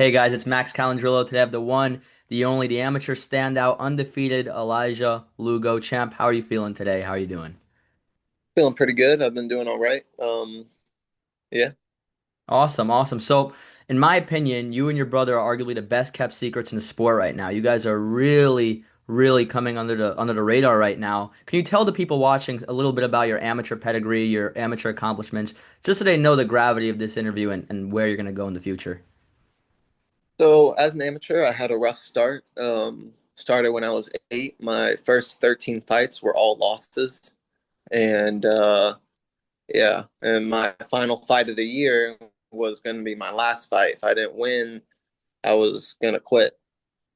Hey guys, it's Max Calandrillo. Today I have the one, the only, the amateur standout, undefeated Elijah Lugo. Champ, how are you feeling today? How are you doing? Feeling pretty good. I've been doing all right. Yeah. Awesome, awesome. So, in my opinion, you and your brother are arguably the best kept secrets in the sport right now. You guys are really, really coming under the radar right now. Can you tell the people watching a little bit about your amateur pedigree, your amateur accomplishments, just so they know the gravity of this interview and where you're going to go in the future? So as an amateur, I had a rough start. Started when I was 8. My first 13 fights were all losses. And yeah, and my final fight of the year was going to be my last fight. If I didn't win, I was going to quit.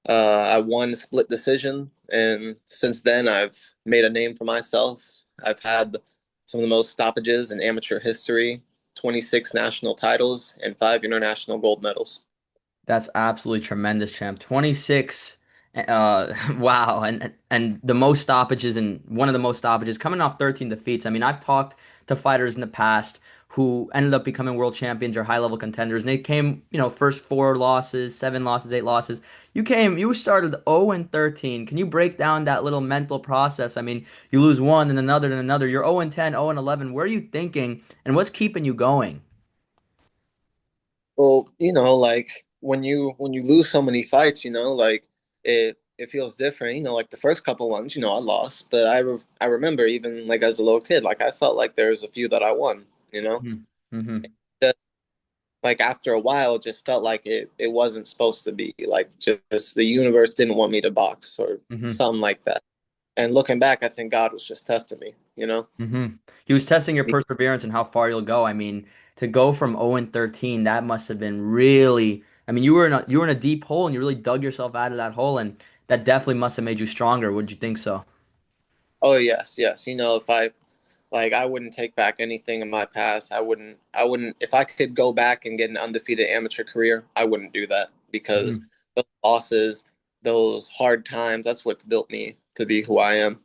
I won split decision, and since then I've made a name for myself. I've had some of the most stoppages in amateur history, 26 national titles, and 5 international gold medals. That's absolutely tremendous, champ. 26, wow, and the most stoppages and one of the most stoppages coming off 13 defeats. I mean, I've talked to fighters in the past who ended up becoming world champions or high-level contenders, and they came, first four losses, seven losses, eight losses. You started 0 and 13. Can you break down that little mental process? I mean, you lose one and another and another. You're 0 and 10, 0 and 11. Where are you thinking, and what's keeping you going? Well, like when you lose so many fights, like it feels different. Like the first couple ones, I lost, but I remember even like as a little kid, like I felt like there was a few that I won. Mm-hmm. Just, like after a while, it just felt like it wasn't supposed to be. Like just the universe didn't want me to box or Mm-hmm. something like that. And looking back, I think God was just testing me. He was testing your perseverance and how far you'll go. I mean, to go from 0 and 13, that must have been really. I mean, you were in a deep hole and you really dug yourself out of that hole, and that definitely must have made you stronger. Would you think so? Oh yes, yes. If I wouldn't take back anything in my past. I wouldn't if I could go back and get an undefeated amateur career, I wouldn't do that because Mhm. those losses, those hard times, that's what's built me to be who I am.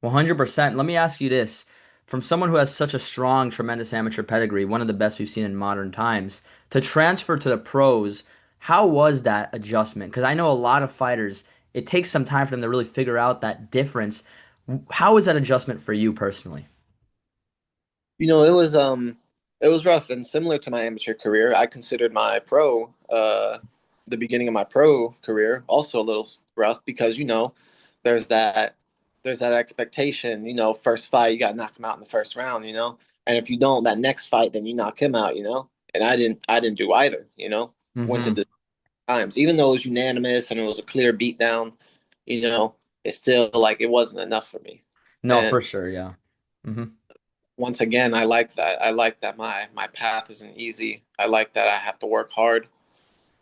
100%. Let me ask you this. From someone who has such a strong, tremendous amateur pedigree, one of the best we've seen in modern times, to transfer to the pros, how was that adjustment? Because I know a lot of fighters, it takes some time for them to really figure out that difference. How was that adjustment for you personally? It was rough and similar to my amateur career. I considered my pro the beginning of my pro career also a little rough because there's that there's that expectation, first fight you got to knock him out in the first round. And if you don't that next fight then you knock him out. And I didn't do either. Went to Hmm. the times even though it was unanimous and it was a clear beatdown, you know, it's still like it wasn't enough for me. No, And for sure, yeah. Hmm. once again, I like that. I like that my path isn't easy. I like that I have to work hard.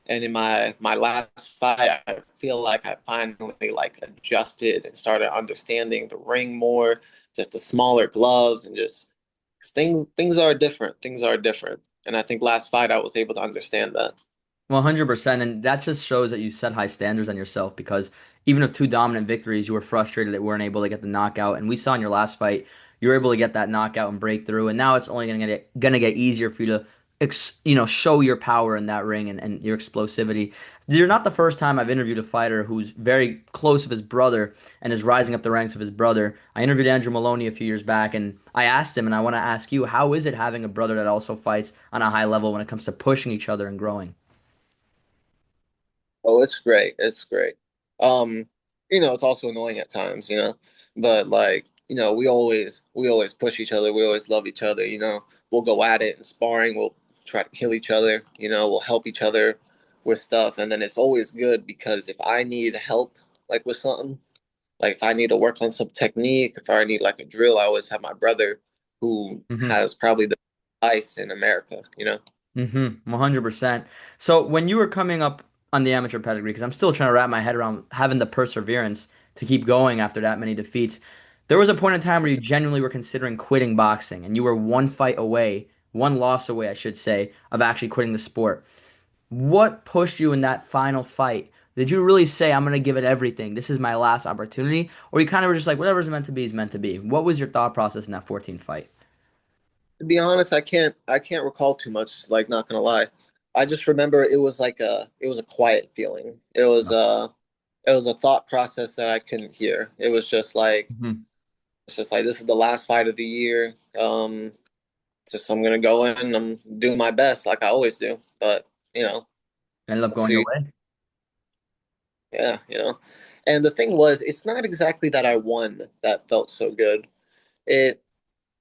And in my last fight, I feel like I finally like adjusted and started understanding the ring more, just the smaller gloves and just 'cause things are different. Things are different. And I think last fight I was able to understand that. 100%. And that just shows that you set high standards on yourself because even with two dominant victories, you were frustrated that we weren't able to get the knockout. And we saw in your last fight, you were able to get that knockout and break through. And now it's only gonna get easier for you to show your power in that ring and your explosivity. You're not the first time I've interviewed a fighter who's very close with his brother and is rising up the ranks of his brother. I interviewed Andrew Maloney a few years back and I asked him, and I want to ask you, how is it having a brother that also fights on a high level when it comes to pushing each other and growing? Oh, it's great. It's great. Um, it's also annoying at times. But like, we always push each other. We always love each other. We'll go at it in sparring, we'll try to kill each other, we'll help each other with stuff. And then it's always good because if I need help like with something, like if I need to work on some technique, if I need like a drill, I always have my brother who Mm-hmm. has probably the ice in America. Mm-hmm. 100%. So when you were coming up on the amateur pedigree, because I'm still trying to wrap my head around having the perseverance to keep going after that many defeats, there was a point in time where you genuinely were considering quitting boxing, and you were one fight away, one loss away, I should say, of actually quitting the sport. What pushed you in that final fight? Did you really say, I'm going to give it everything? This is my last opportunity? Or you kind of were just like, whatever's meant to be is meant to be? What was your thought process in that 14th fight? To be honest, I can't recall too much, like not gonna lie. I just remember it was a quiet feeling. It was a thought process that I couldn't hear. It was just like Mhm. it's just like this is the last fight of the year. It's just I'm gonna go in. I'm doing my best like I always do. But you know, Ended up we'll going your see. way. Yeah, you know. And the thing was, it's not exactly that I won that felt so good. It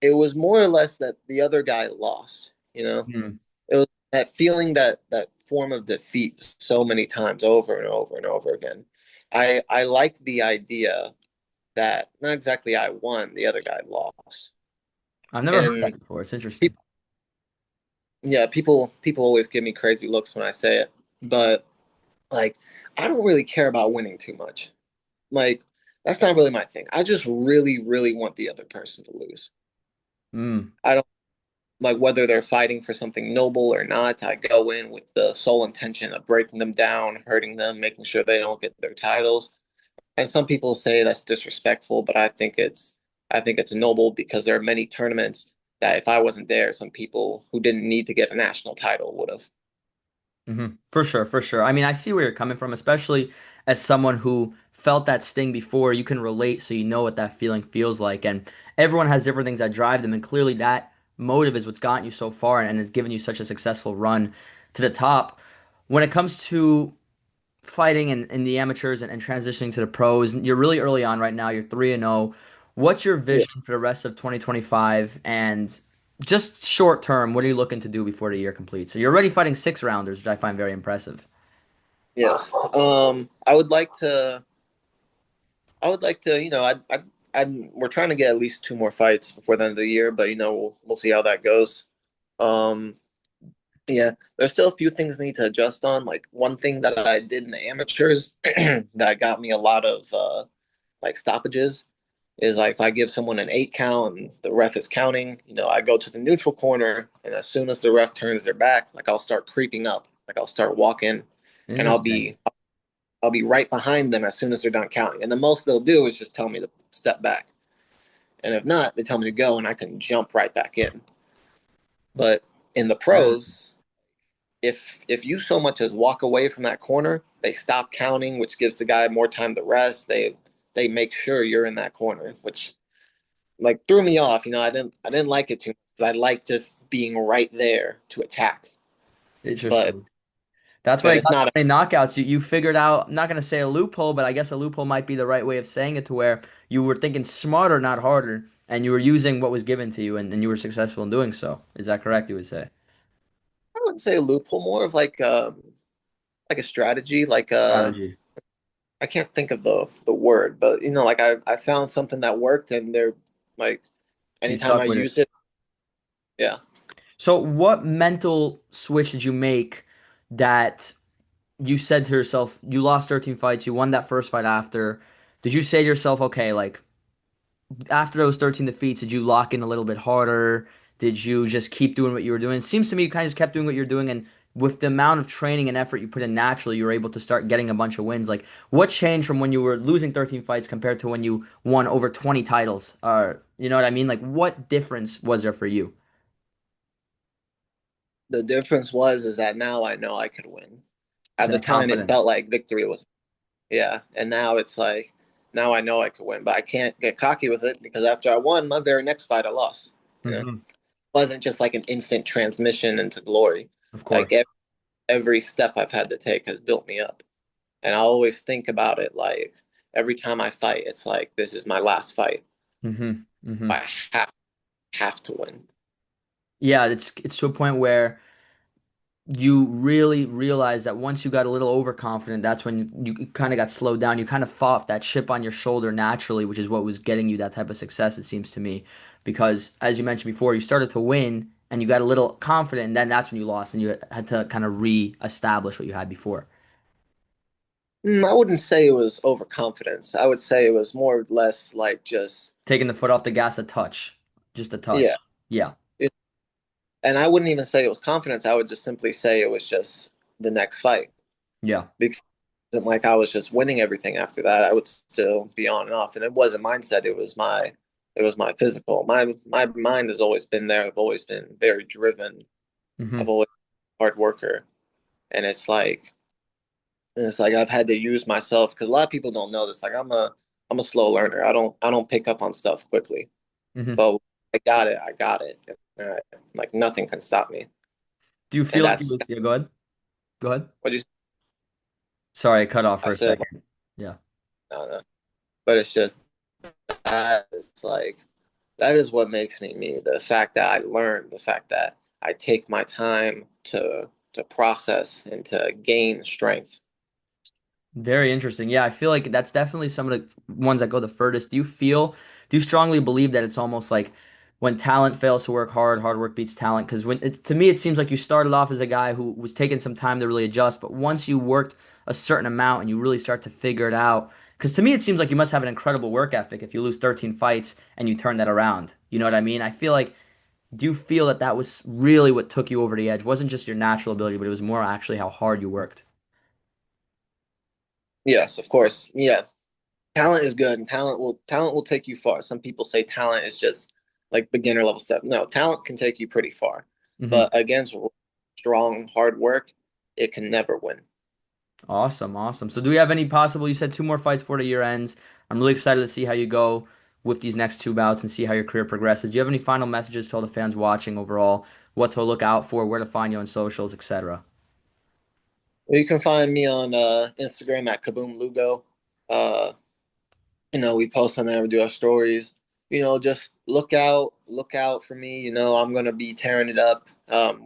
it was more or less that the other guy lost, you know. Mm. It was that feeling that form of defeat so many times over and over and over again. I liked the idea that not exactly I won, the other guy lost. I've never heard that And before. It's interesting. people, yeah, people always give me crazy looks when I say it, but like I don't really care about winning too much. Like that's not really my thing. I just really want the other person to lose. Mm. I don't like whether they're fighting for something noble or not. I go in with the sole intention of breaking them down, hurting them, making sure they don't get their titles. And some people say that's disrespectful, but I think it's noble because there are many tournaments that if I wasn't there, some people who didn't need to get a national title would have. For sure, for sure. I mean, I see where you're coming from, especially as someone who felt that sting before. You can relate, so you know what that feeling feels like. And everyone has different things that drive them, and clearly that motive is what's gotten you so far and has given you such a successful run to the top. When it comes to fighting in the amateurs and transitioning to the pros, you're really early on right now. You're 3-0. What's your Yeah. vision for the rest of 2025? And just short term, what are you looking to do before the year completes? So you're already fighting six rounders, which I find very impressive. Yes. I would like to, you know, we're trying to get at least two more fights before the end of the year, but you know, we'll see how that goes. Um, yeah, there's still a few things I need to adjust on. Like one thing that I did in the amateurs that got me a lot of like stoppages is like if I give someone an 8 count and the ref is counting, you know, I go to the neutral corner and as soon as the ref turns their back, like I'll start creeping up, like I'll start walking and Interesting. I'll be right behind them as soon as they're done counting. And the most they'll do is just tell me to step back. And if not, they tell me to go and I can jump right back in. But in the Mm. pros, if you so much as walk away from that corner, they stop counting, which gives the guy more time to rest. They make sure you're in that corner, which like threw me off. You know, I didn't like it too much, but I like just being right there to attack. But Interesting. That's why but you it's got so not a, many knockouts. You figured out, I'm not gonna say a loophole, but I guess a loophole might be the right way of saying it to where you were thinking smarter, not harder, and you were using what was given to you and you were successful in doing so. Is that correct, you would say? I wouldn't say a loophole, more of like a strategy, Strategy. I can't think of the word, but you know, like I found something that worked and they're like You anytime I stuck with it. use it, yeah. So what mental switch did you make that you said to yourself, you lost 13 fights, you won that first fight after. Did you say to yourself, okay, like after those 13 defeats, did you lock in a little bit harder? Did you just keep doing what you were doing? It seems to me you kind of just kept doing what you're doing, and with the amount of training and effort you put in naturally, you were able to start getting a bunch of wins. Like, what changed from when you were losing 13 fights compared to when you won over 20 titles? You know what I mean? Like, what difference was there for you? The difference was is that now I know I could win. At the That time, it confidence. felt like victory was, yeah, and now it's like now I know I could win, but I can't get cocky with it because after I won, my very next fight I lost. You know, it Hmm. wasn't just like an instant transmission into glory. Of Like course. every step I've had to take has built me up, and I always think about it like every time I fight, it's like this is my last fight. Hmm. Hmm. I have to win. Yeah, it's to a point where you really realize that once you got a little overconfident, that's when you kind of got slowed down. You kind of fought that chip on your shoulder naturally, which is what was getting you that type of success, it seems to me. Because as you mentioned before, you started to win and you got a little confident, and then that's when you lost and you had to kind of re-establish what you had before. I wouldn't say it was overconfidence. I would say it was more or less like just Taking the foot off the gas a touch, just a touch. yeah. Yeah, It, and I wouldn't even say it was confidence. I would just simply say it was just the next fight yeah. because it wasn't like I was just winning everything after that. I would still be on and off, and it wasn't mindset. It was my physical. My mind has always been there. I've always been very driven. I've Hmm. always been a hard worker. and it's like I've had to use myself because a lot of people don't know this. Like I'm a slow learner. I don't pick up on stuff quickly, Hmm. but I got it. I got it. Like nothing can stop me. Do you And feel like that's yeah, go ahead. Go ahead. what you Sorry, I cut off I for a said. second. Yeah. No, no. But it's just that it's like that is what makes me me. The fact that I learn, the fact that I take my time to process and to gain strength. Very interesting. Yeah, I feel like that's definitely some of the ones that go the furthest. Do you strongly believe that it's almost like when talent fails to work hard, hard work beats talent? Because to me, it seems like you started off as a guy who was taking some time to really adjust, but once you worked a certain amount and you really start to figure it out, because to me, it seems like you must have an incredible work ethic if you lose 13 fights and you turn that around. You know what I mean? I feel like, do you feel that that was really what took you over the edge? It wasn't just your natural ability, but it was more actually how hard you worked. Yes, of course. Yeah. Talent is good and talent will take you far. Some people say talent is just like beginner level stuff. No, talent can take you pretty far. Hmm. But against strong hard work, it can never win. Awesome, awesome. So do we have any possible, you said two more fights before the year ends. I'm really excited to see how you go with these next two bouts and see how your career progresses. Do you have any final messages to all the fans watching overall, what to look out for, where to find you on socials, etc.? You can find me on Instagram at Kaboom Lugo. Uh, we post on there, we do our stories. Just look out for me. I'm gonna be tearing it up.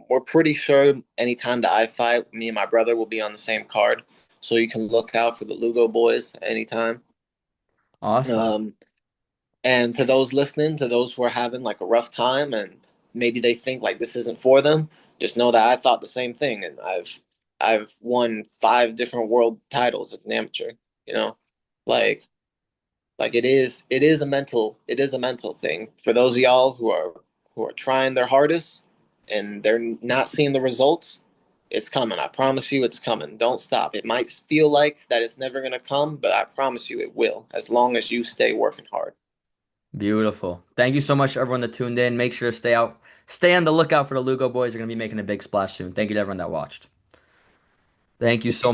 We're pretty sure anytime that I fight, me and my brother will be on the same card, so you can look out for the Lugo boys anytime. Awesome. Um, and to those listening, to those who are having like a rough time, and maybe they think like this isn't for them, just know that I thought the same thing, and I've won 5 different world titles as an amateur. You know, like it is a mental thing for those of y'all who are trying their hardest and they're not seeing the results. It's coming. I promise you it's coming. Don't stop. It might feel like that it's never going to come, but I promise you it will, as long as you stay working hard. Beautiful. Thank you so much to everyone that tuned in. Make sure to stay on the lookout for the Lugo boys. They're going to be making a big splash soon. Thank you to everyone that watched. Thank you so